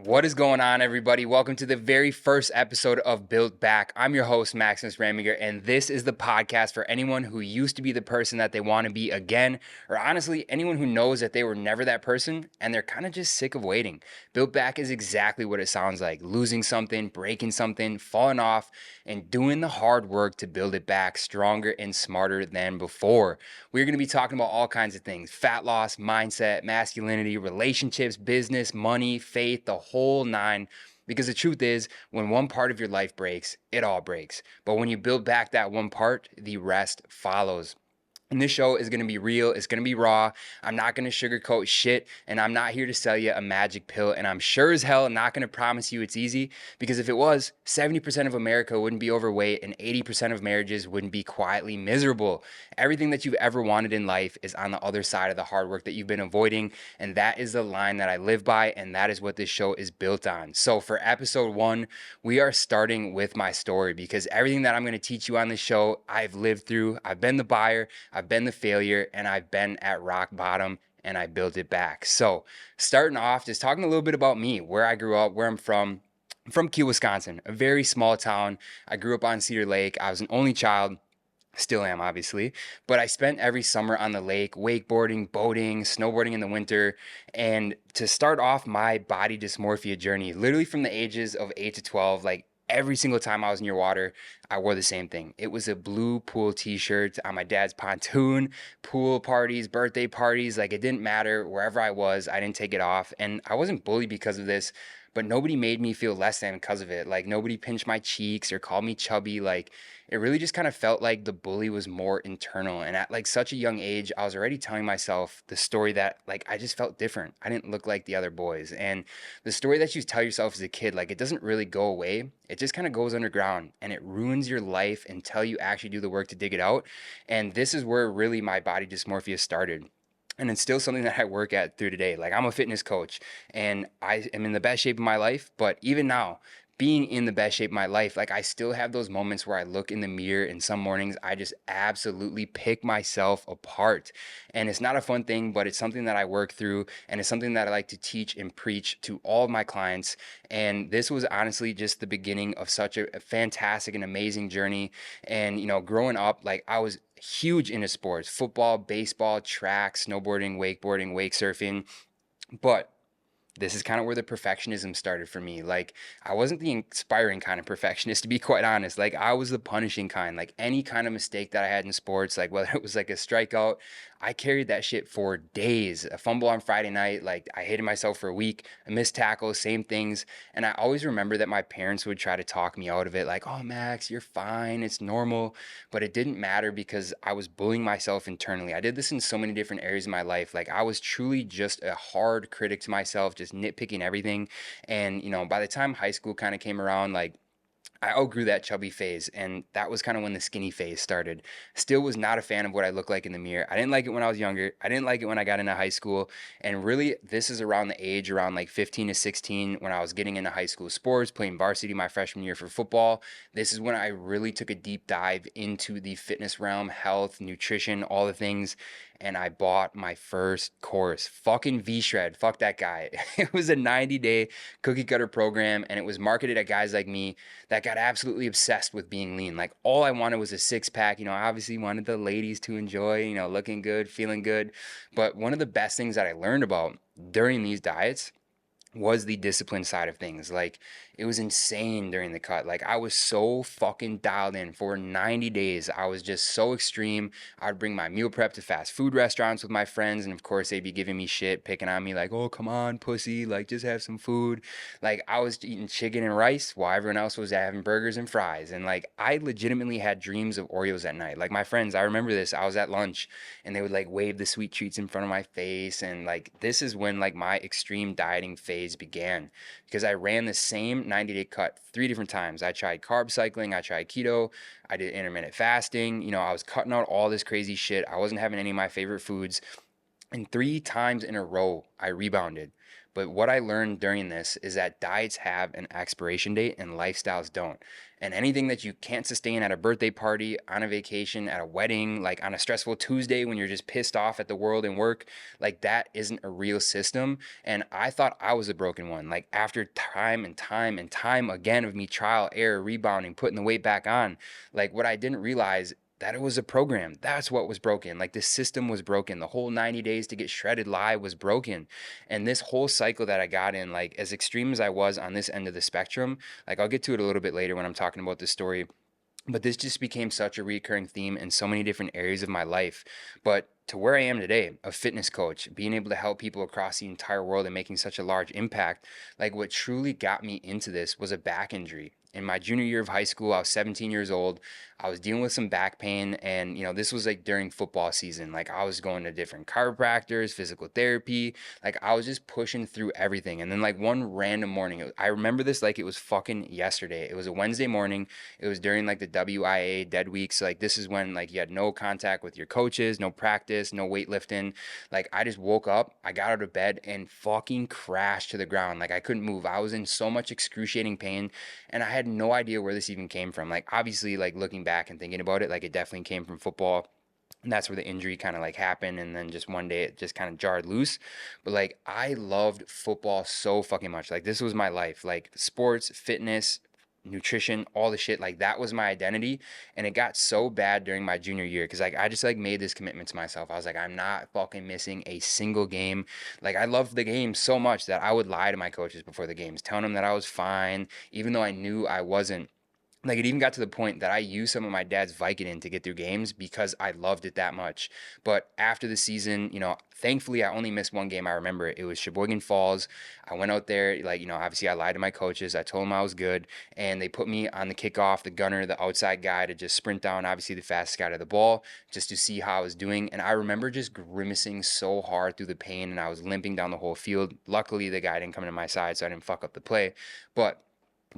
What is going on, everybody? Welcome to the very first episode of Built Back. I'm your host, Maximus Ramminger, and this is the podcast for anyone who used to be the person that they want to be again, or honestly, anyone who knows that they were never that person and they're kind of just sick of waiting. Built Back is exactly what it sounds like: losing something, breaking something, falling off, and doing the hard work to build it back stronger and smarter than before. We're going to be talking about all kinds of things: fat loss, mindset, masculinity, relationships, business, money, faith, the whole nine. Because the truth is, when one part of your life breaks, it all breaks. But when you build back that one part, the rest follows. And this show is going to be real. It's going to be raw. I'm not going to sugarcoat shit. And I'm not here to sell you a magic pill. And I'm sure as hell not going to promise you it's easy. Because if it was, 70% of America wouldn't be overweight and 80% of marriages wouldn't be quietly miserable. Everything that you've ever wanted in life is on the other side of the hard work that you've been avoiding. And that is the line that I live by. And that is what this show is built on. So for episode 1, we are starting with my story. Because everything that I'm going to teach you on this show, I've lived through. I've been the buyer, I've been the failure, and I've been at rock bottom, and I built it back. So starting off, just talking a little bit about me, where I grew up, where I'm from. I'm from Key, Wisconsin, a very small town. I grew up on Cedar Lake. I was an only child. Still am, obviously, but I spent every summer on the lake, wakeboarding, boating, snowboarding in the winter. And to start off my body dysmorphia journey, literally from the ages of 8 to 12, like every single time I was near water, I wore the same thing. It was a blue pool t-shirt on my dad's pontoon, pool parties, birthday parties. Like, it didn't matter wherever I was, I didn't take it off. And I wasn't bullied because of this, but nobody made me feel less than because of it. Like, nobody pinched my cheeks or called me chubby. Like, it really just kind of felt like the bully was more internal. And at like such a young age, I was already telling myself the story that like I just felt different. I didn't look like the other boys. And the story that you tell yourself as a kid, like, it doesn't really go away. It just kind of goes underground and it ruins your life until you actually do the work to dig it out. And this is where really my body dysmorphia started. And it's still something that I work at through today. Like, I'm a fitness coach and I am in the best shape of my life. But even now, being in the best shape of my life, like, I still have those moments where I look in the mirror and some mornings I just absolutely pick myself apart. And it's not a fun thing, but it's something that I work through, and it's something that I like to teach and preach to all of my clients. And this was honestly just the beginning of such a fantastic and amazing journey. And, growing up, like, I was huge into sports: football, baseball, track, snowboarding, wakeboarding, wake surfing. But this is kind of where the perfectionism started for me. Like, I wasn't the inspiring kind of perfectionist, to be quite honest. Like, I was the punishing kind. Like, any kind of mistake that I had in sports, like whether it was like a strikeout, I carried that shit for days. A fumble on Friday night, like, I hated myself for a week. A missed tackle, same things. And I always remember that my parents would try to talk me out of it, like, "Oh, Max, you're fine, it's normal." But it didn't matter because I was bullying myself internally. I did this in so many different areas of my life. Like, I was truly just a hard critic to myself, just nitpicking everything. And, by the time high school kind of came around, like, I outgrew that chubby phase, and that was kind of when the skinny phase started. Still was not a fan of what I looked like in the mirror. I didn't like it when I was younger. I didn't like it when I got into high school. And really, this is around the age, around like 15 to 16, when I was getting into high school sports, playing varsity my freshman year for football. This is when I really took a deep dive into the fitness realm, health, nutrition, all the things. And I bought my first course. Fucking V-Shred. Fuck that guy. It was a 90-day cookie cutter program, and it was marketed at guys like me that got absolutely obsessed with being lean. Like, all I wanted was a six pack. I obviously wanted the ladies to enjoy, looking good, feeling good. But one of the best things that I learned about during these diets was the discipline side of things. Like, it was insane during the cut. Like, I was so fucking dialed in for 90 days. I was just so extreme. I'd bring my meal prep to fast food restaurants with my friends, and of course they'd be giving me shit, picking on me like, "Oh, come on, pussy, like, just have some food." Like, I was eating chicken and rice while everyone else was having burgers and fries. And like, I legitimately had dreams of Oreos at night. Like, my friends, I remember this, I was at lunch and they would like wave the sweet treats in front of my face. And like, this is when like my extreme dieting phase began, because I ran the same 90-day cut 3 different times. I tried carb cycling, I tried keto, I did intermittent fasting. I was cutting out all this crazy shit. I wasn't having any of my favorite foods. And 3 times in a row, I rebounded. But what I learned during this is that diets have an expiration date and lifestyles don't. And anything that you can't sustain at a birthday party, on a vacation, at a wedding, like on a stressful Tuesday when you're just pissed off at the world and work, like that isn't a real system. And I thought I was a broken one. Like after time and time and time again of me trial, error, rebounding, putting the weight back on, like what I didn't realize that it was a program. That's what was broken. Like the system was broken. The whole 90 days to get shredded live was broken. And this whole cycle that I got in, like as extreme as I was on this end of the spectrum, like I'll get to it a little bit later when I'm talking about this story. But this just became such a recurring theme in so many different areas of my life. But to where I am today, a fitness coach, being able to help people across the entire world and making such a large impact, like what truly got me into this was a back injury. In my junior year of high school, I was 17 years old. I was dealing with some back pain, and this was like during football season. Like I was going to different chiropractors, physical therapy. Like I was just pushing through everything. And then like one random morning, I remember this like it was fucking yesterday. It was a Wednesday morning. It was during like the WIA dead weeks. Like this is when like you had no contact with your coaches, no practice, no weightlifting. Like I just woke up, I got out of bed and fucking crashed to the ground. Like I couldn't move. I was in so much excruciating pain, and I had no idea where this even came from. Like obviously, like looking back and thinking about it, like it definitely came from football. And that's where the injury kind of like happened, and then just one day it just kind of jarred loose. But like I loved football so fucking much. Like this was my life. Like sports, fitness, nutrition, all the shit, like that was my identity. And it got so bad during my junior year because like I just like made this commitment to myself. I was like, I'm not fucking missing a single game. Like I loved the game so much that I would lie to my coaches before the games, telling them that I was fine even though I knew I wasn't. Like it even got to the point that I used some of my dad's Vicodin to get through games because I loved it that much. But after the season, thankfully I only missed one game. I remember it was Sheboygan Falls. I went out there, like, obviously I lied to my coaches. I told them I was good, and they put me on the kickoff, the gunner, the outside guy to just sprint down, obviously the fastest guy to the ball, just to see how I was doing. And I remember just grimacing so hard through the pain, and I was limping down the whole field. Luckily, the guy didn't come to my side, so I didn't fuck up the play. But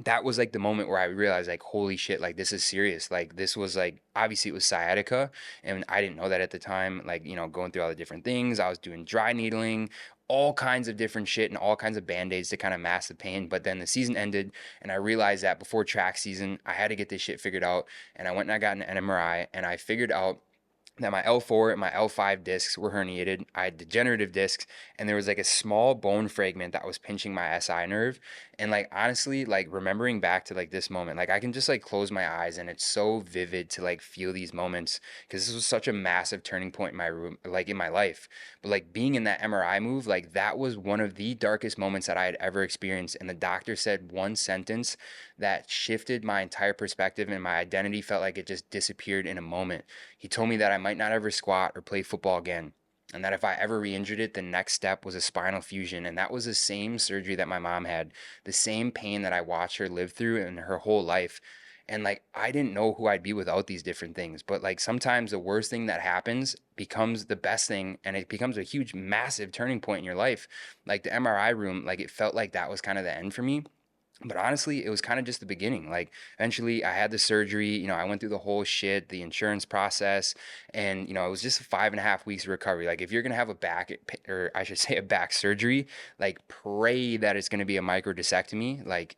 that was like the moment where I realized like, holy shit, like this is serious. Like this was like, obviously it was sciatica, and I didn't know that at the time. Like, going through all the different things, I was doing dry needling, all kinds of different shit and all kinds of band-aids to kind of mask the pain. But then the season ended, and I realized that before track season I had to get this shit figured out. And I went and I got an MRI, and I figured out that my L4 and my L5 discs were herniated. I had degenerative discs, and there was like a small bone fragment that was pinching my SI nerve. And like honestly, like remembering back to like this moment, like I can just like close my eyes, and it's so vivid to like feel these moments because this was such a massive turning point in my room, like in my life. But like being in that MRI move, like that was one of the darkest moments that I had ever experienced. And the doctor said one sentence that shifted my entire perspective, and my identity felt like it just disappeared in a moment. He told me that I might not ever squat or play football again, and that if I ever re-injured it, the next step was a spinal fusion. And that was the same surgery that my mom had, the same pain that I watched her live through in her whole life. And like I didn't know who I'd be without these different things. But like sometimes the worst thing that happens becomes the best thing, and it becomes a huge, massive turning point in your life. Like the MRI room, like it felt like that was kind of the end for me. But honestly, it was kind of just the beginning. Like eventually I had the surgery, I went through the whole shit, the insurance process, and it was just 5.5 weeks of recovery. Like if you're going to have a back, or I should say a back surgery, like pray that it's going to be a microdiscectomy. Like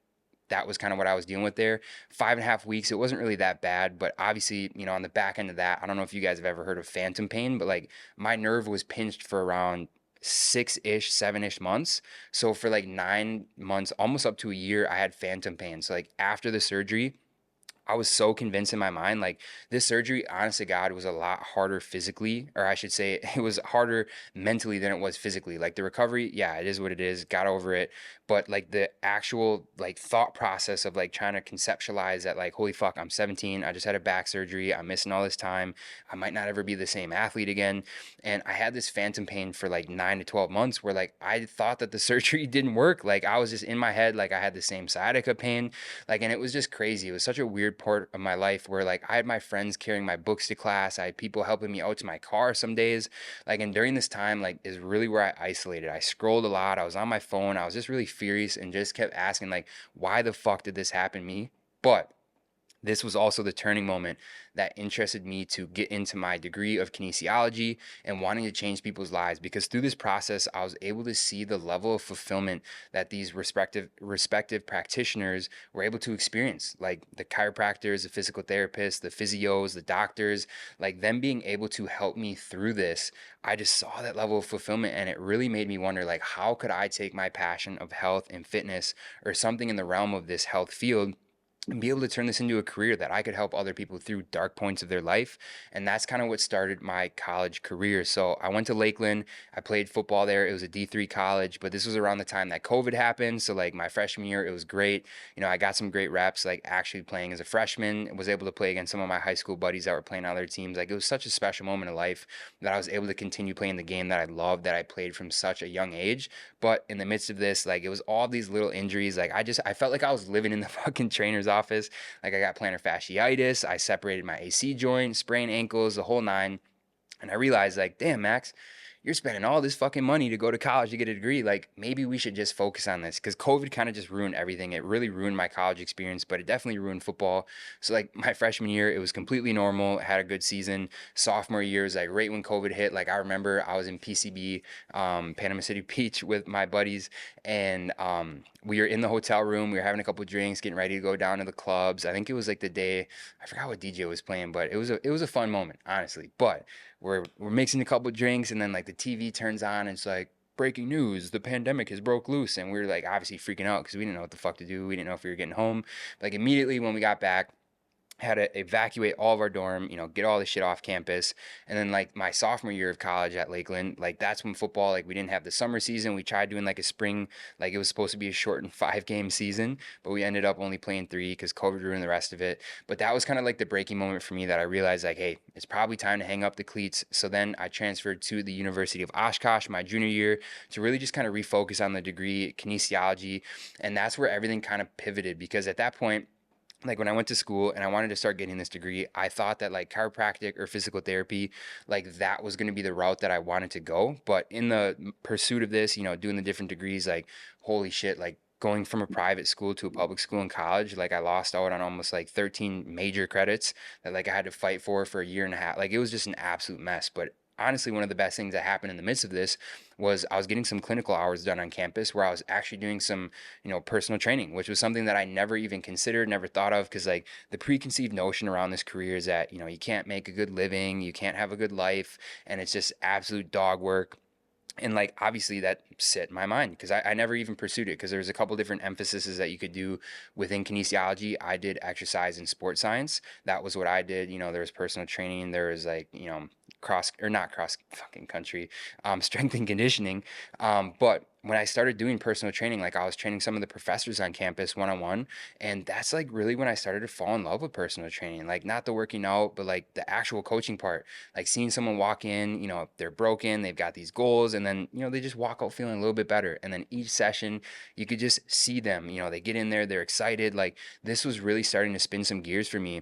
that was kind of what I was dealing with there. 5.5 weeks, it wasn't really that bad, but obviously, on the back end of that, I don't know if you guys have ever heard of phantom pain, but like my nerve was pinched for around 6-ish, 7-ish months. So for like 9 months, almost up to a year, I had phantom pain. So like after the surgery, I was so convinced in my mind, like this surgery, honest to God, was a lot harder physically, or I should say it was harder mentally than it was physically. Like the recovery, yeah, it is what it is, got over it. But like the actual like thought process of like trying to conceptualize that like, holy fuck, I'm 17, I just had a back surgery, I'm missing all this time, I might not ever be the same athlete again. And I had this phantom pain for like 9 to 12 months where like I thought that the surgery didn't work. Like I was just in my head, like I had the same sciatica pain, like, and it was just crazy. It was such a weird part of my life where like I had my friends carrying my books to class. I had people helping me out to my car some days. Like, and during this time, like is really where I isolated. I scrolled a lot. I was on my phone. I was just really furious and just kept asking like, why the fuck did this happen to me? But This was also the turning moment that interested me to get into my degree of kinesiology and wanting to change people's lives, because through this process I was able to see the level of fulfillment that these respective practitioners were able to experience, like the chiropractors, the physical therapists, the physios, the doctors, like them being able to help me through this. I just saw that level of fulfillment, and it really made me wonder, like, how could I take my passion of health and fitness, or something in the realm of this health field, and be able to turn this into a career that I could help other people through dark points of their life. And that's kind of what started my college career. So I went to Lakeland. I played football there. It was a D3 college, but this was around the time that COVID happened. So like my freshman year, it was great. You know, I got some great reps, like actually playing as a freshman, was able to play against some of my high school buddies that were playing on other teams. Like it was such a special moment of life that I was able to continue playing the game that I loved, that I played from such a young age. But in the midst of this, like it was all these little injuries. Like I felt like I was living in the fucking trainer's office. Like I got plantar fasciitis, I separated my AC joint, sprained ankles, the whole nine. And I realized, like, damn, Max, you're spending all this fucking money to go to college to get a degree. Like, maybe we should just focus on this, because COVID kind of just ruined everything. It really ruined my college experience, but it definitely ruined football. So, like, my freshman year, it was completely normal. I had a good season. Sophomore year was like right when COVID hit. Like, I remember I was in PCB, Panama City Beach, with my buddies, and we were in the hotel room. We were having a couple drinks, getting ready to go down to the clubs. I think it was like the day, I forgot what DJ was playing, but it was a fun moment, honestly. But we're mixing a couple drinks, and then like the TV turns on, and it's like, breaking news, the pandemic has broke loose. And we were like obviously freaking out because we didn't know what the fuck to do. We didn't know if we were getting home. Like immediately when we got back, had to evacuate all of our dorm, get all the shit off campus. And then like my sophomore year of college at Lakeland, like that's when football, like we didn't have the summer season. We tried doing like a spring, like it was supposed to be a shortened 5 game season, but we ended up only playing 3 because COVID ruined the rest of it. But that was kind of like the breaking moment for me, that I realized like, hey, it's probably time to hang up the cleats. So then I transferred to the University of Oshkosh my junior year to really just kind of refocus on the degree, kinesiology. And that's where everything kind of pivoted, because at that point, like when I went to school and I wanted to start getting this degree, I thought that like chiropractic or physical therapy, like that was going to be the route that I wanted to go. But in the pursuit of this, doing the different degrees, like holy shit, like going from a private school to a public school in college, like I lost out on almost like 13 major credits that like I had to fight for a year and a half. Like it was just an absolute mess. But honestly, one of the best things that happened in the midst of this was I was getting some clinical hours done on campus, where I was actually doing some, personal training, which was something that I never even considered, never thought of. Because like the preconceived notion around this career is that, you can't make a good living, you can't have a good life, and it's just absolute dog work. And like obviously that set in my mind, because I never even pursued it, because there's a couple different emphases that you could do within kinesiology. I did exercise and sports science. That was what I did. There was personal training, there was like, cross, or not cross fucking country, strength and conditioning. But when I started doing personal training, like I was training some of the professors on campus one-on-one. And that's like really when I started to fall in love with personal training, like not the working out, but like the actual coaching part. Like seeing someone walk in, they're broken, they've got these goals, and then, they just walk out feeling a little bit better. And then each session, you could just see them, they get in there, they're excited. Like this was really starting to spin some gears for me.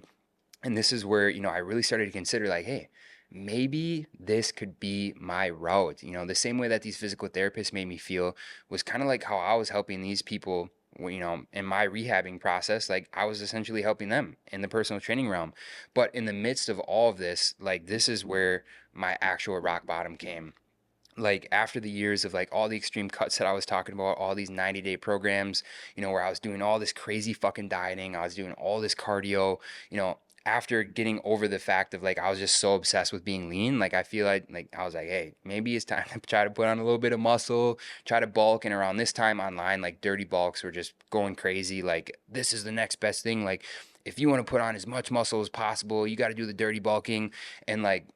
And this is where, I really started to consider like, hey, maybe this could be my route. The same way that these physical therapists made me feel was kind of like how I was helping these people, in my rehabbing process. Like I was essentially helping them in the personal training realm. But in the midst of all of this, like this is where my actual rock bottom came. Like after the years of like all the extreme cuts that I was talking about, all these 90-day programs, where I was doing all this crazy fucking dieting, I was doing all this cardio, after getting over the fact of like I was just so obsessed with being lean, like I feel like I was like, hey, maybe it's time to try to put on a little bit of muscle, try to bulk. And around this time online, like dirty bulks were just going crazy. Like this is the next best thing. Like if you want to put on as much muscle as possible, you got to do the dirty bulking. And like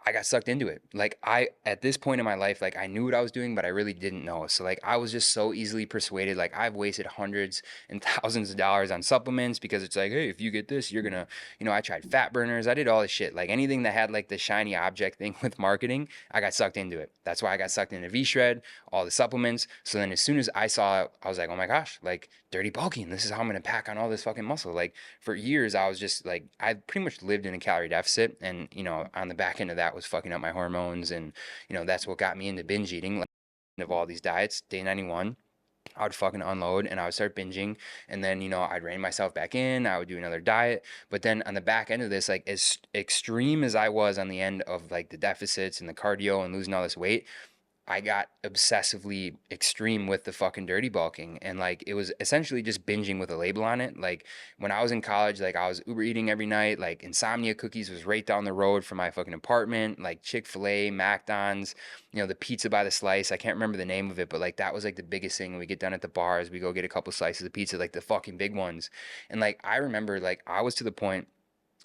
I got sucked into it. Like at this point in my life, like I knew what I was doing, but I really didn't know. So like I was just so easily persuaded. Like I've wasted hundreds and thousands of dollars on supplements, because it's like, hey, if you get this, you're gonna, I tried fat burners. I did all this shit. Like anything that had like the shiny object thing with marketing, I got sucked into it. That's why I got sucked into V-Shred, all the supplements. So then as soon as I saw it, I was like, oh my gosh, like dirty bulking. This is how I'm gonna pack on all this fucking muscle. Like for years, I was just like, I pretty much lived in a calorie deficit. And, on the back end of that was fucking up my hormones. And, that's what got me into binge eating, like, of all these diets, day 91. I would fucking unload and I would start binging. And then, I'd rein myself back in. I would do another diet. But then on the back end of this, like as extreme as I was on the end of like the deficits and the cardio and losing all this weight, I got obsessively extreme with the fucking dirty bulking. And like it was essentially just binging with a label on it. Like when I was in college, like I was Uber eating every night. Like Insomnia Cookies was right down the road from my fucking apartment. Like Chick-fil-A, McDonald's, the pizza by the slice. I can't remember the name of it, but like that was like the biggest thing. When we get done at the bars, we go get a couple slices of pizza, like the fucking big ones. And like I remember like I was to the point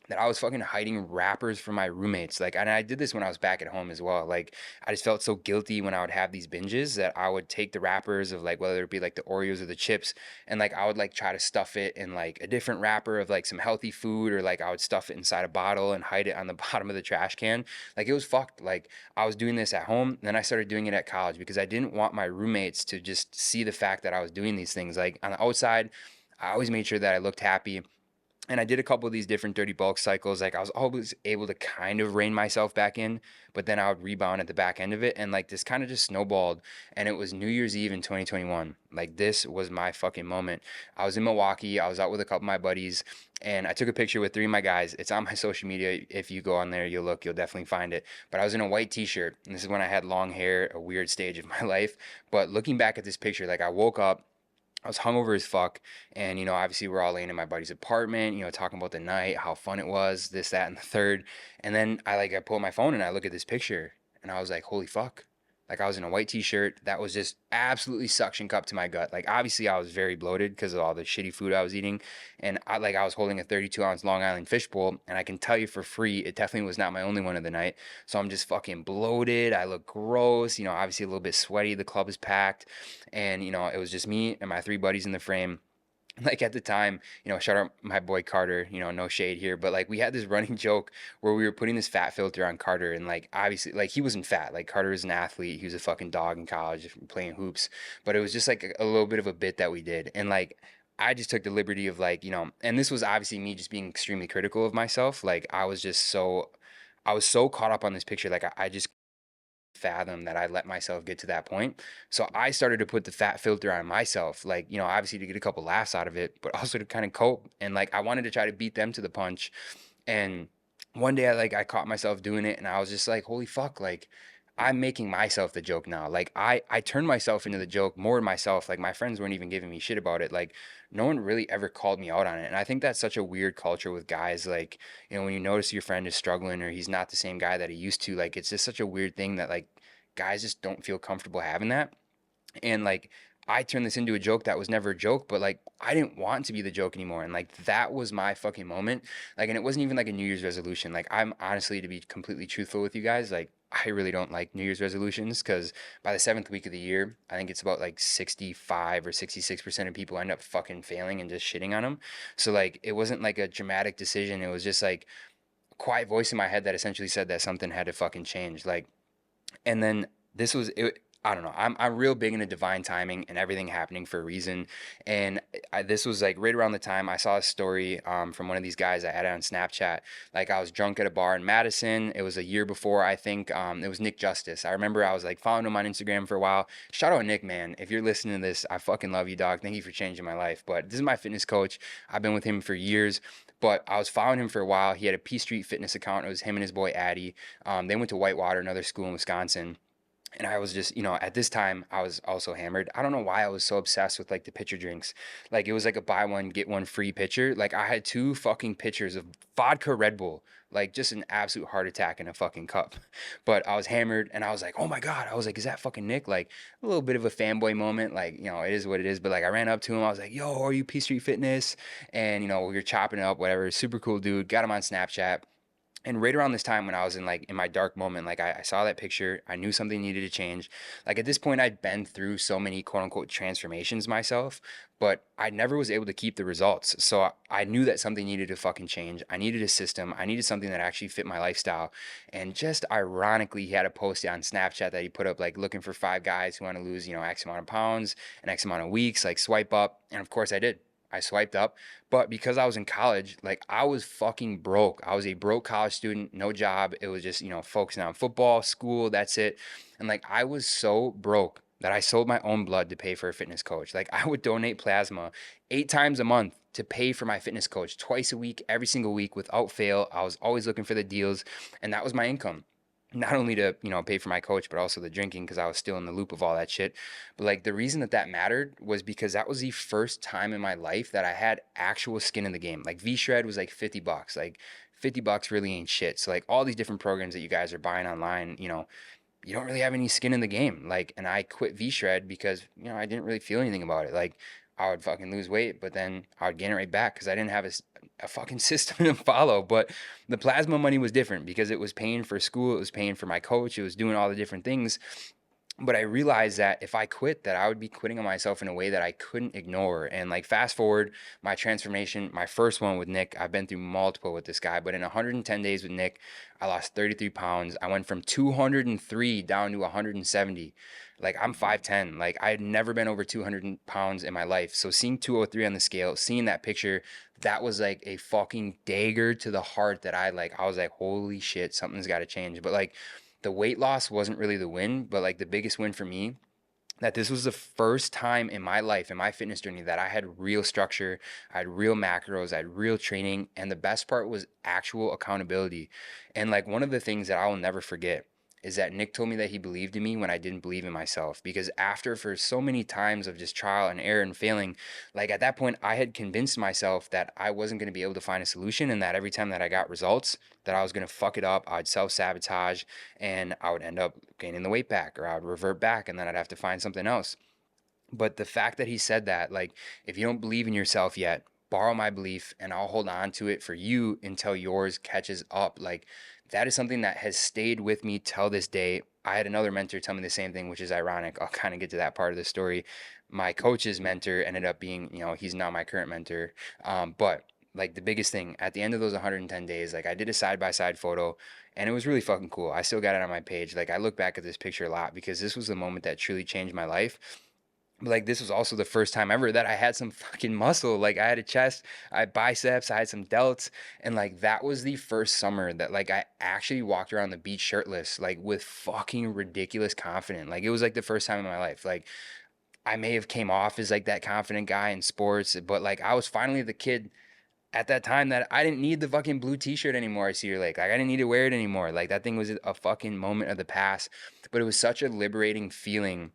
that I was fucking hiding wrappers from my roommates. Like, and I did this when I was back at home as well. Like, I just felt so guilty when I would have these binges that I would take the wrappers of like whether it be like the Oreos or the chips, and like I would like try to stuff it in like a different wrapper of like some healthy food, or like I would stuff it inside a bottle and hide it on the bottom of the trash can. Like it was fucked. Like I was doing this at home, and then I started doing it at college because I didn't want my roommates to just see the fact that I was doing these things. Like on the outside, I always made sure that I looked happy, and I did a couple of these different dirty bulk cycles. Like I was always able to kind of rein myself back in, but then I would rebound at the back end of it. And like this kind of just snowballed. And it was New Year's Eve in 2021. Like this was my fucking moment. I was in Milwaukee. I was out with a couple of my buddies, and I took a picture with three of my guys. It's on my social media. If you go on there, you'll definitely find it. But I was in a white t-shirt, and this is when I had long hair, a weird stage of my life. But looking back at this picture, like I woke up, I was hungover as fuck, and obviously we're all laying in my buddy's apartment, talking about the night, how fun it was, this, that, and the third. And then I pull out my phone and I look at this picture, and I was like, holy fuck. Like I was in a white t-shirt that was just absolutely suction cup to my gut. Like obviously I was very bloated because of all the shitty food I was eating, and I was holding a 32-ounce Long Island fishbowl, and I can tell you for free, it definitely was not my only one of the night. So I'm just fucking bloated. I look gross. Obviously a little bit sweaty. The club is packed, and it was just me and my three buddies in the frame. Like at the time, shout out my boy Carter, no shade here, but like we had this running joke where we were putting this fat filter on Carter, and like obviously like he wasn't fat. Like Carter is an athlete. He was a fucking dog in college playing hoops, but it was just like a little bit of a bit that we did. And like I just took the liberty of like, and this was obviously me just being extremely critical of myself. Like I was so caught up on this picture. Like I just fathom that I let myself get to that point. So I started to put the fat filter on myself, like, obviously to get a couple laughs out of it, but also to kind of cope. And like I wanted to try to beat them to the punch. And one day I caught myself doing it, and I was just like, holy fuck, like I'm making myself the joke now. Like I turned myself into the joke more than myself. Like my friends weren't even giving me shit about it. Like no one really ever called me out on it. And I think that's such a weird culture with guys. Like, when you notice your friend is struggling or he's not the same guy that he used to, like it's just such a weird thing that like guys just don't feel comfortable having that. And like I turned this into a joke that was never a joke, but like I didn't want to be the joke anymore. And like that was my fucking moment. Like, and it wasn't even like a New Year's resolution. Like I'm honestly, to be completely truthful with you guys, like I really don't like New Year's resolutions, because by the seventh week of the year, I think it's about like 65 or 66% of people end up fucking failing and just shitting on them. So like it wasn't like a dramatic decision. It was just like a quiet voice in my head that essentially said that something had to fucking change. Like, and then this was it. I don't know. I'm real big into divine timing and everything happening for a reason. And this was like right around the time I saw a story from one of these guys I added on Snapchat. Like I was drunk at a bar in Madison. It was a year before, I think. It was Nick Justice. I remember I was like following him on Instagram for a while. Shout out Nick, man. If you're listening to this, I fucking love you, dog. Thank you for changing my life. But this is my fitness coach. I've been with him for years. But I was following him for a while. He had a P Street Fitness account. It was him and his boy Addy. They went to Whitewater, another school in Wisconsin. And I was just, at this time, I was also hammered. I don't know why I was so obsessed with like the pitcher drinks. Like it was like a buy one, get one free pitcher. Like I had two fucking pitchers of vodka Red Bull, like just an absolute heart attack in a fucking cup. But I was hammered, and I was like, oh my God. I was like, is that fucking Nick? Like a little bit of a fanboy moment. Like, it is what it is. But like I ran up to him. I was like, yo, are you P Street Fitness? And, we were chopping it up, whatever. Super cool dude. Got him on Snapchat. And right around this time when I was in my dark moment, like I saw that picture, I knew something needed to change. Like at this point, I'd been through so many quote unquote transformations myself, but I never was able to keep the results. So I knew that something needed to fucking change. I needed a system. I needed something that actually fit my lifestyle. And just ironically, he had a post on Snapchat that he put up, like looking for 5 guys who want to lose, X amount of pounds in X amount of weeks, like swipe up. And of course I did. I swiped up. But because I was in college, like I was fucking broke. I was a broke college student, no job. It was just, focusing on football, school, that's it. And like I was so broke that I sold my own blood to pay for a fitness coach. Like I would donate plasma 8 times a month to pay for my fitness coach twice a week, every single week without fail. I was always looking for the deals, and that was my income. Not only to, pay for my coach, but also the drinking because I was still in the loop of all that shit. But like the reason that that mattered was because that was the first time in my life that I had actual skin in the game. Like V-Shred was like $50. Like $50 really ain't shit. So like all these different programs that you guys are buying online, you don't really have any skin in the game. Like, and I quit V-Shred because, I didn't really feel anything about it. Like, I would fucking lose weight, but then I would gain it right back because I didn't have a fucking system to follow. But the plasma money was different because it was paying for school, it was paying for my coach, it was doing all the different things. But I realized that if I quit, that I would be quitting on myself in a way that I couldn't ignore. And like fast forward my transformation, my first one with Nick, I've been through multiple with this guy, but in 110 days with Nick, I lost 33 pounds. I went from 203 down to 170. Like I'm 5'10. Like I had never been over 200 pounds in my life. So seeing 203 on the scale, seeing that picture, that was like a fucking dagger to the heart that I was like, holy shit, something's got to change. But like, the weight loss wasn't really the win, but like the biggest win for me, that this was the first time in my life, in my fitness journey, that I had real structure, I had real macros, I had real training, and the best part was actual accountability. And like one of the things that I will never forget is that Nick told me that he believed in me when I didn't believe in myself. Because after, for so many times of just trial and error and failing, like at that point, I had convinced myself that I wasn't going to be able to find a solution, and that every time that I got results, that I was going to fuck it up, I'd self-sabotage, and I would end up gaining the weight back, or I would revert back, and then I'd have to find something else. But the fact that he said that, like, if you don't believe in yourself yet, borrow my belief and I'll hold on to it for you until yours catches up. Like, that is something that has stayed with me till this day. I had another mentor tell me the same thing, which is ironic. I'll kind of get to that part of the story. My coach's mentor ended up being, he's not my current mentor. But like the biggest thing at the end of those 110 days, like I did a side by side photo and it was really fucking cool. I still got it on my page. Like I look back at this picture a lot because this was the moment that truly changed my life. But like this was also the first time ever that I had some fucking muscle. Like I had a chest, I had biceps, I had some delts, and like that was the first summer that like I actually walked around the beach shirtless, like with fucking ridiculous confidence. Like it was like the first time in my life. Like I may have came off as like that confident guy in sports, but like I was finally the kid at that time that I didn't need the fucking blue t-shirt anymore. I see your leg. Like I didn't need to wear it anymore. Like that thing was a fucking moment of the past, but it was such a liberating feeling,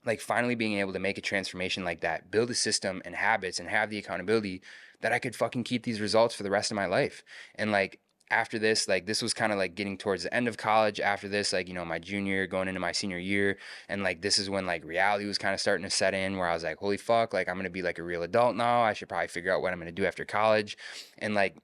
like finally being able to make a transformation like that, build a system and habits and have the accountability that I could fucking keep these results for the rest of my life. And like after this, like this was kind of like getting towards the end of college. After this, like, my junior year going into my senior year. And like this is when like reality was kind of starting to set in where I was like, holy fuck, like I'm gonna be like a real adult now. I should probably figure out what I'm gonna do after college. And like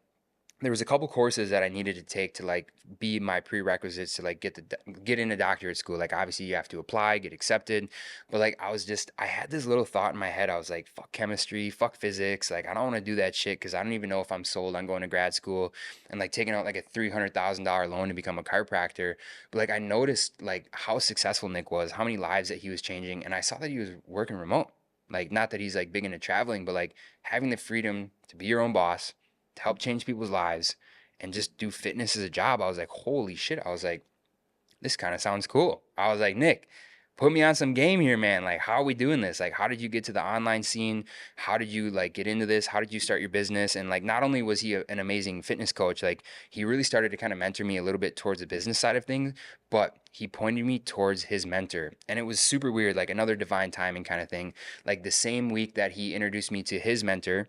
there was a couple courses that I needed to take to like be my prerequisites to like get into doctorate school. Like obviously you have to apply, get accepted, but like I had this little thought in my head. I was like, fuck chemistry, fuck physics. Like I don't want to do that shit because I don't even know if I'm sold on going to grad school and like taking out like a $300,000 loan to become a chiropractor. But like I noticed like how successful Nick was, how many lives that he was changing, and I saw that he was working remote. Like not that he's like big into traveling, but like having the freedom to be your own boss, to help change people's lives and just do fitness as a job. I was like, holy shit. I was like, this kind of sounds cool. I was like, Nick, put me on some game here, man. Like, how are we doing this? Like, how did you get to the online scene? How did you like get into this? How did you start your business? And like, not only was he an amazing fitness coach, like he really started to kind of mentor me a little bit towards the business side of things, but he pointed me towards his mentor. And it was super weird, like another divine timing kind of thing. Like the same week that he introduced me to his mentor,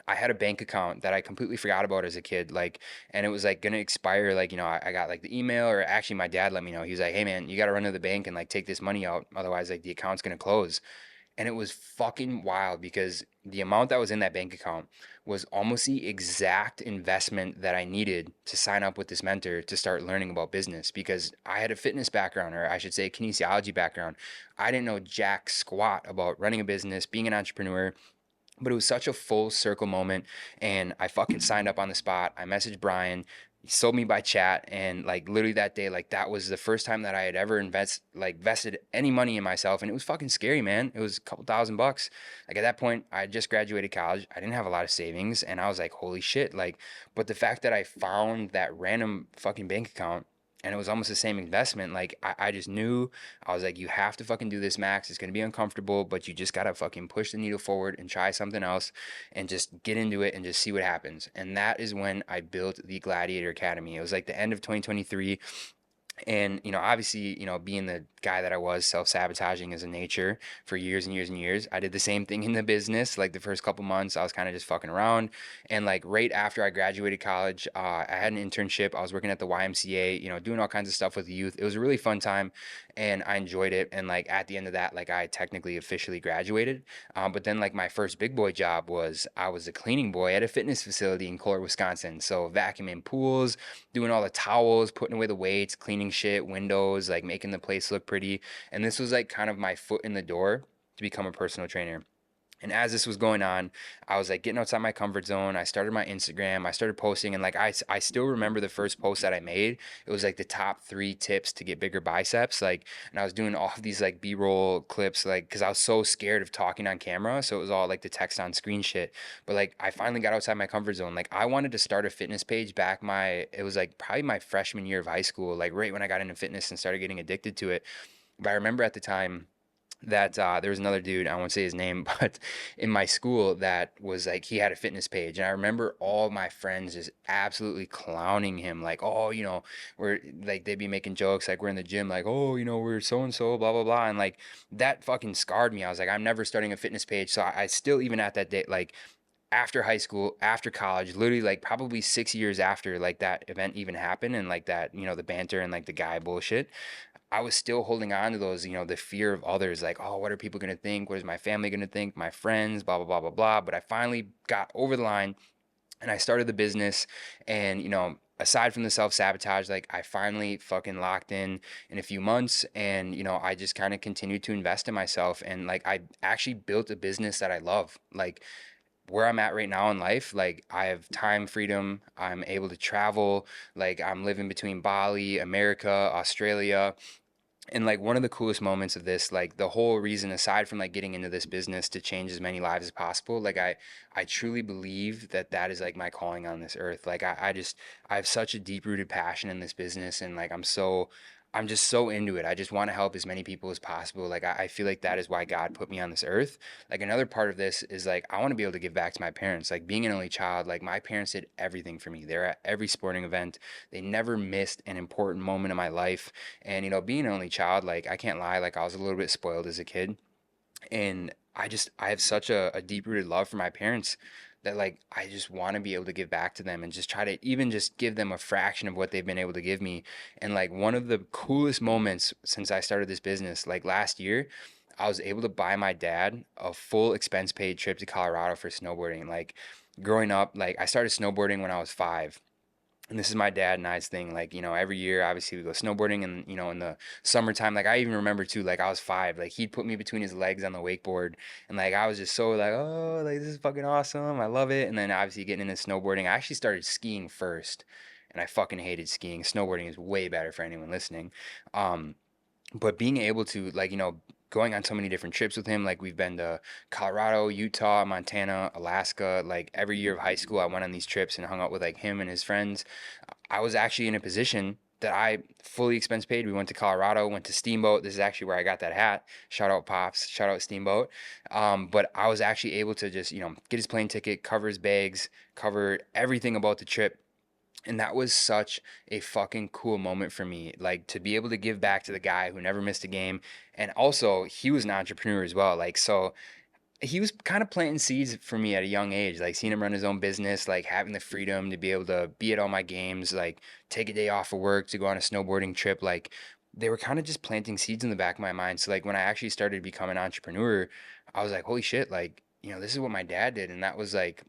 I had a bank account that I completely forgot about as a kid. Like, and it was like gonna expire. Like, I got like the email, or actually my dad let me know. He was like, hey man, you got to run to the bank and like take this money out. Otherwise, like the account's gonna close. And it was fucking wild because the amount that was in that bank account was almost the exact investment that I needed to sign up with this mentor to start learning about business, because I had a fitness background, or I should say kinesiology background. I didn't know jack squat about running a business, being an entrepreneur, but it was such a full circle moment. And I fucking signed up on the spot. I messaged Brian. He sold me by chat. And like literally that day, like that was the first time that I had ever vested any money in myself. And it was fucking scary, man. It was a couple $1,000. Like at that point, I had just graduated college. I didn't have a lot of savings. And I was like, holy shit. Like, but the fact that I found that random fucking bank account And it was almost the same investment. Like I just knew, I was like, you have to fucking do this, Max. It's gonna be uncomfortable, but you just gotta fucking push the needle forward and try something else and just get into it and just see what happens. And that is when I built the Gladiator Academy. It was like the end of 2023. And obviously, being the guy that I was, self-sabotaging as a nature for years and years and years, I did the same thing in the business. Like the first couple months I was kind of just fucking around. And like right after I graduated college, I had an internship. I was working at the YMCA, doing all kinds of stuff with youth. It was a really fun time and I enjoyed it. And like at the end of that, like I technically officially graduated. But then like my first big boy job was, I was a cleaning boy at a fitness facility in Kohler, Wisconsin. So vacuuming pools, doing all the towels, putting away the weights, cleaning shit, windows, like making the place look pretty. And this was like kind of my foot in the door to become a personal trainer. And as this was going on, I was like getting outside my comfort zone. I started my Instagram. I started posting, and like I still remember the first post that I made. It was like the top 3 tips to get bigger biceps. Like, and I was doing all of these like B-roll clips, like, because I was so scared of talking on camera. So it was all like the text on screen shit. But like, I finally got outside my comfort zone. Like, I wanted to start a fitness page back it was like probably my freshman year of high school, like right when I got into fitness and started getting addicted to it. But I remember at the time that there was another dude, I won't say his name, but in my school that was like, he had a fitness page. And I remember all my friends just absolutely clowning him. Like, oh, we're like, they'd be making jokes. Like we're in the gym, like, oh, we're so-and-so, blah, blah, blah. And like that fucking scarred me. I was like, I'm never starting a fitness page. So I still, even at that day, like after high school, after college, literally like probably 6 years after like that event even happened and like that, the banter and like the guy bullshit, I was still holding on to those, the fear of others, like, oh, what are people going to think? What is my family going to think? My friends, blah, blah, blah, blah, blah. But I finally got over the line and I started the business. And, aside from the self-sabotage, like I finally fucking locked in a few months. And, I just kind of continued to invest in myself. And like, I actually built a business that I love. Like, where I'm at right now in life, like I have time freedom, I'm able to travel, like I'm living between Bali, America, Australia. And like one of the coolest moments of this, like the whole reason, aside from like getting into this business to change as many lives as possible, like I truly believe that that is like my calling on this earth. Like I have such a deep rooted passion in this business, and like I'm just so into it. I just want to help as many people as possible. Like I feel like that is why God put me on this earth. Like another part of this is like I want to be able to give back to my parents. Like being an only child, like my parents did everything for me. They're at every sporting event. They never missed an important moment in my life. And being an only child, like I can't lie, like I was a little bit spoiled as a kid. And I have such a deep rooted love for my parents that like I just want to be able to give back to them and just try to even just give them a fraction of what they've been able to give me. And like one of the coolest moments since I started this business, like last year, I was able to buy my dad a full expense paid trip to Colorado for snowboarding. Like growing up, like I started snowboarding when I was 5. And this is my dad and I's thing. Like, every year, obviously, we go snowboarding, and, in the summertime, like, I even remember too, like, I was 5, like, he'd put me between his legs on the wakeboard. And, like, I was just so, like, oh, like, this is fucking awesome. I love it. And then, obviously, getting into snowboarding, I actually started skiing first. And I fucking hated skiing. Snowboarding is way better for anyone listening. Um, but being able to like going on so many different trips with him, like we've been to Colorado, Utah, Montana, Alaska. Like every year of high school I went on these trips and hung out with like him and his friends. I was actually in a position that I fully expense paid. We went to Colorado, went to Steamboat. This is actually where I got that hat. Shout out Pops, shout out Steamboat. But I was actually able to just get his plane ticket, cover his bags, cover everything about the trip. And that was such a fucking cool moment for me, like to be able to give back to the guy who never missed a game. And also, he was an entrepreneur as well. Like, so he was kind of planting seeds for me at a young age, like seeing him run his own business, like having the freedom to be able to be at all my games, like take a day off of work to go on a snowboarding trip. Like, they were kind of just planting seeds in the back of my mind. So, like, when I actually started to become an entrepreneur, I was like, holy shit, like, this is what my dad did. And that was like,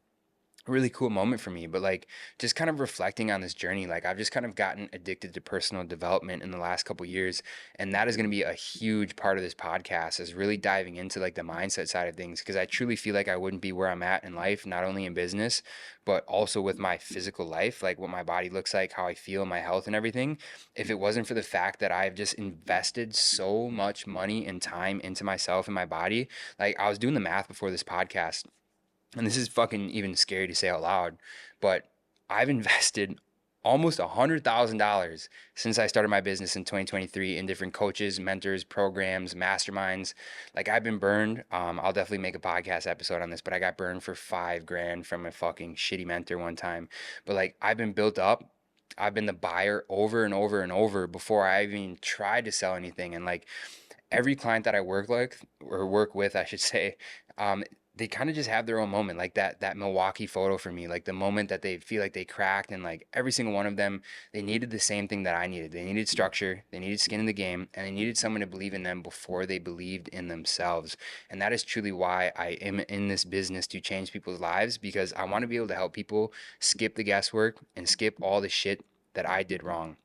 really cool moment for me. But like just kind of reflecting on this journey, like I've just kind of gotten addicted to personal development in the last couple years, and that is going to be a huge part of this podcast, is really diving into like the mindset side of things, because I truly feel like I wouldn't be where I'm at in life, not only in business but also with my physical life, like what my body looks like, how I feel, my health and everything, if it wasn't for the fact that I've just invested so much money and time into myself and my body. Like I was doing the math before this podcast, and this is fucking even scary to say out loud, but I've invested almost $100,000 since I started my business in 2023 in different coaches, mentors, programs, masterminds. Like I've been burned. I'll definitely make a podcast episode on this, but I got burned for $5,000 from a fucking shitty mentor one time. But like I've been built up. I've been the buyer over and over and over before I even tried to sell anything. And like every client that I work with, I should say, they kind of just have their own moment, like that Milwaukee photo for me, like the moment that they feel like they cracked, and like every single one of them, they needed the same thing that I needed. They needed structure, they needed skin in the game, and they needed someone to believe in them before they believed in themselves. And that is truly why I am in this business, to change people's lives, because I want to be able to help people skip the guesswork and skip all the shit that I did wrong,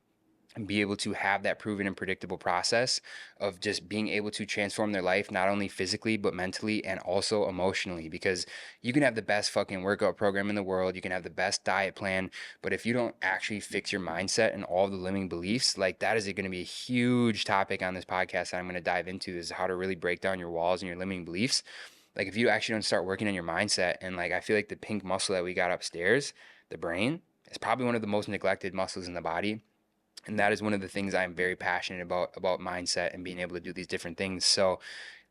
and be able to have that proven and predictable process of just being able to transform their life, not only physically, but mentally and also emotionally. Because you can have the best fucking workout program in the world, you can have the best diet plan, but if you don't actually fix your mindset and all the limiting beliefs, like that is going to be a huge topic on this podcast that I'm going to dive into, is how to really break down your walls and your limiting beliefs. Like if you actually don't start working on your mindset, and like I feel like the pink muscle that we got upstairs, the brain, is probably one of the most neglected muscles in the body. And that is one of the things I'm very passionate about mindset and being able to do these different things. So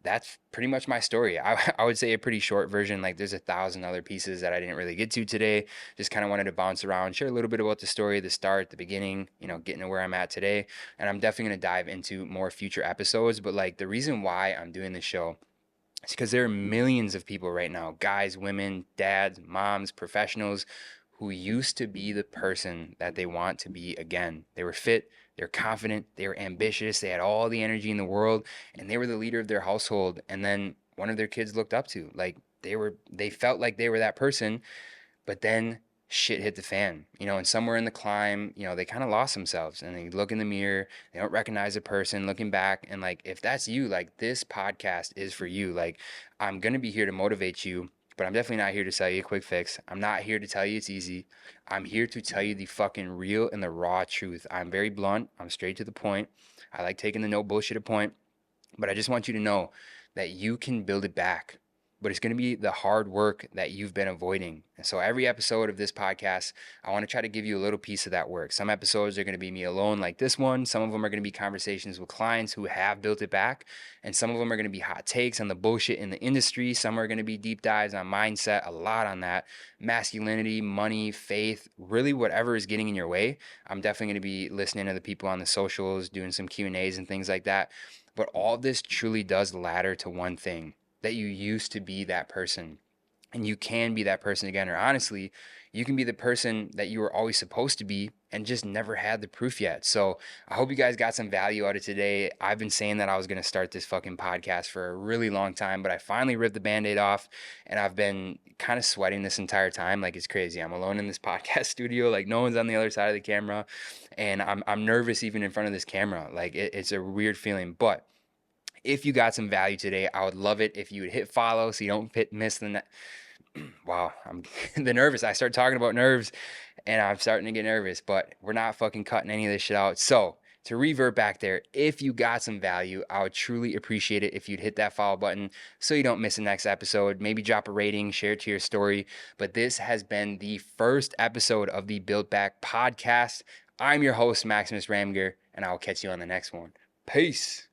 that's pretty much my story. I would say a pretty short version. Like there's 1,000 other pieces that I didn't really get to today. Just kind of wanted to bounce around, share a little bit about the story, the start, the beginning, getting to where I'm at today. And I'm definitely going to dive into more future episodes. But like the reason why I'm doing this show, it's because there are millions of people right now, guys, women, dads, moms, professionals, who used to be the person that they want to be again. They were fit, they were confident, they were ambitious, they had all the energy in the world, and they were the leader of their household. And then one of their kids looked up to. Like they felt like they were that person, but then shit hit the fan, and somewhere in the climb, they kind of lost themselves, and they look in the mirror, they don't recognize a person looking back. And like, if that's you, like this podcast is for you. Like, I'm going to be here to motivate you, but I'm definitely not here to sell you a quick fix. I'm not here to tell you it's easy. I'm here to tell you the fucking real and the raw truth. I'm very blunt. I'm straight to the point. I like taking the no bullshit point, but I just want you to know that you can build it back, but it's going to be the hard work that you've been avoiding. And so every episode of this podcast, I want to try to give you a little piece of that work. Some episodes are going to be me alone, like this one. Some of them are going to be conversations with clients who have built it back. And some of them are going to be hot takes on the bullshit in the industry. Some are going to be deep dives on mindset, a lot on that, masculinity, money, faith, really whatever is getting in your way. I'm definitely going to be listening to the people on the socials, doing some Q&As and things like that. But all this truly does ladder to one thing, that you used to be that person, and you can be that person again. Or honestly, you can be the person that you were always supposed to be and just never had the proof yet. So I hope you guys got some value out of today. I've been saying that I was going to start this fucking podcast for a really long time, but I finally ripped the Band-Aid off, and I've been kind of sweating this entire time. Like, it's crazy. I'm alone in this podcast studio. Like, no one's on the other side of the camera, and I'm nervous even in front of this camera. Like, it's a weird feeling. But if you got some value today, I would love it if you would hit follow so you don't miss the wow, I'm the nervous. I start talking about nerves and I'm starting to get nervous, but we're not fucking cutting any of this shit out. So to revert back there, if you got some value, I would truly appreciate it if you'd hit that follow button so you don't miss the next episode. Maybe drop a rating, share it to your story. But this has been the first episode of the Build Back podcast. I'm your host, Maximus Ramminger, and I'll catch you on the next one. Peace.